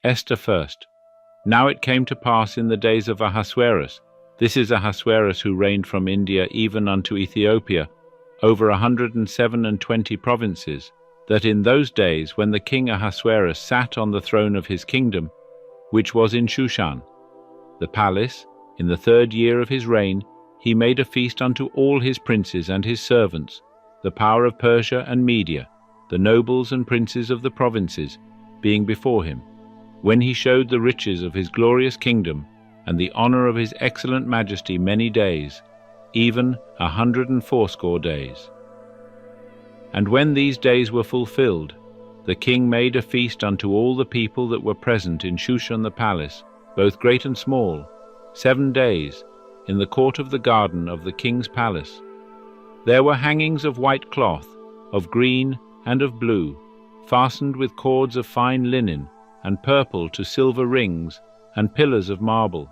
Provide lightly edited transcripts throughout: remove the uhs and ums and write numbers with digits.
Esther first. Now it came to pass in the days of Ahasuerus, this is Ahasuerus who reigned from India even unto Ethiopia, over 127 provinces, that in those days when the king Ahasuerus sat on the throne of his kingdom, which was in Shushan, the palace, in the 3rd year of his reign, he made a feast unto all his princes and his servants, the power of Persia and Media, the nobles and princes of the provinces, being before him, when he showed the riches of his glorious kingdom, and the honor of his excellent majesty many days, even 180 days. And when these days were fulfilled, the king made a feast unto all the people that were present in Shushan the palace, both great and small, 7 days, in the court of the garden of the king's palace. There were hangings of white cloth, of green and of blue, fastened with cords of fine linen, and purple to silver rings, and pillars of marble.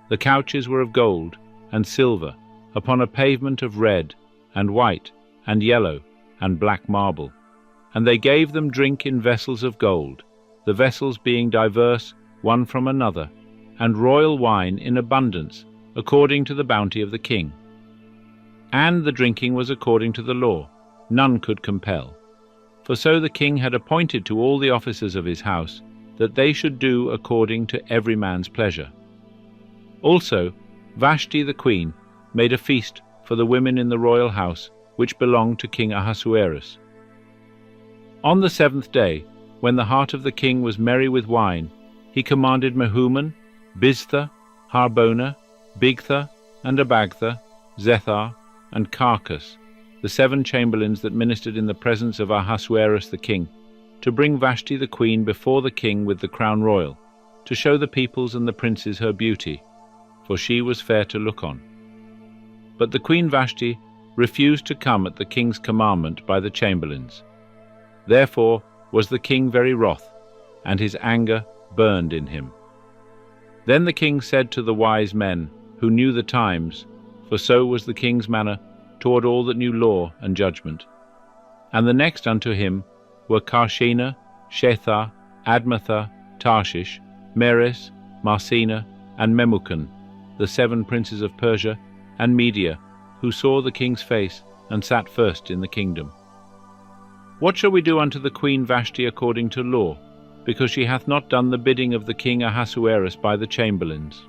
The couches were of gold and silver, upon a pavement of red, and white, and yellow, and black marble. And they gave them drink in vessels of gold, the vessels being diverse one from another, and royal wine in abundance, according to the bounty of the king. And the drinking was according to the law, none could compel. For so the king had appointed to all the officers of his house, that they should do according to every man's pleasure. Also, Vashti the queen made a feast for the women in the royal house, which belonged to King Ahasuerus. On the 7th day, when the heart of the king was merry with wine, he commanded Mehuman, Biztha, Harbona, Bigtha, and Abagtha, Zethar, and Carcas, the 7 chamberlains that ministered in the presence of Ahasuerus the king, to bring Vashti the queen before the king with the crown royal, to show the peoples and the princes her beauty, for she was fair to look on. But the Queen Vashti refused to come at the king's commandment by the chamberlains. Therefore was the king very wroth, and his anger burned in him. Then the king said to the wise men, who knew the times, for so was the king's manner toward all that knew law and judgment. And the next unto him were Karshena, Shethar, Admatha, Tarshish, Meres, Marsena, and Memucan, the 7 princes of Persia and Media, who saw the king's face and sat first in the kingdom. What shall we do unto the Queen Vashti according to law, because she hath not done the bidding of the king Ahasuerus by the chamberlains?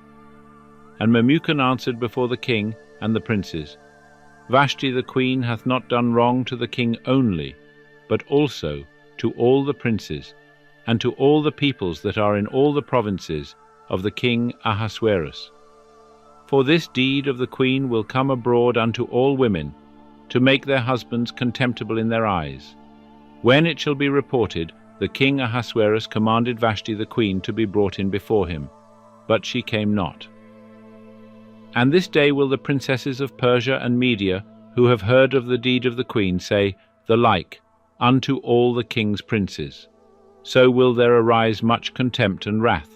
And Memucan answered before the king and the princes, Vashti the queen hath not done wrong to the king only, but also to all the princes, and to all the peoples that are in all the provinces of the king Ahasuerus. For this deed of the queen will come abroad unto all women, to make their husbands contemptible in their eyes. When it shall be reported, the king Ahasuerus commanded Vashti the queen to be brought in before him, but she came not. And this day will the princesses of Persia and Media, who have heard of the deed of the queen, say the like unto all the king's princes. So will there arise much contempt and wrath.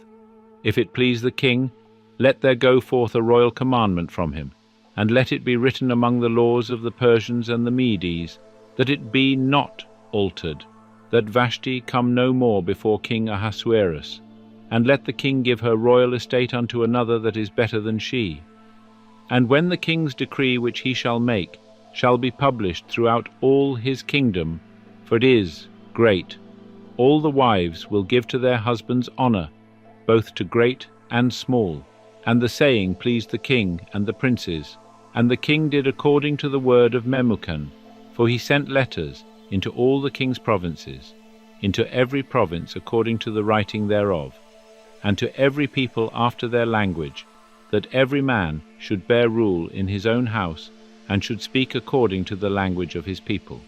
If it please the king, let there go forth a royal commandment from him, and let it be written among the laws of the Persians and the Medes, that it be not altered, that Vashti come no more before King Ahasuerus, and let the king give her royal estate unto another that is better than she. And when the king's decree which he shall make shall be published throughout all his kingdom, for it is great, all the wives will give to their husbands honor, both to great and small. And the saying pleased the king and the princes, and the king did according to the word of Memucan, for he sent letters into all the king's provinces, into every province according to the writing thereof, and to every people after their language, that every man should bear rule in his own house, and should speak according to the language of his people.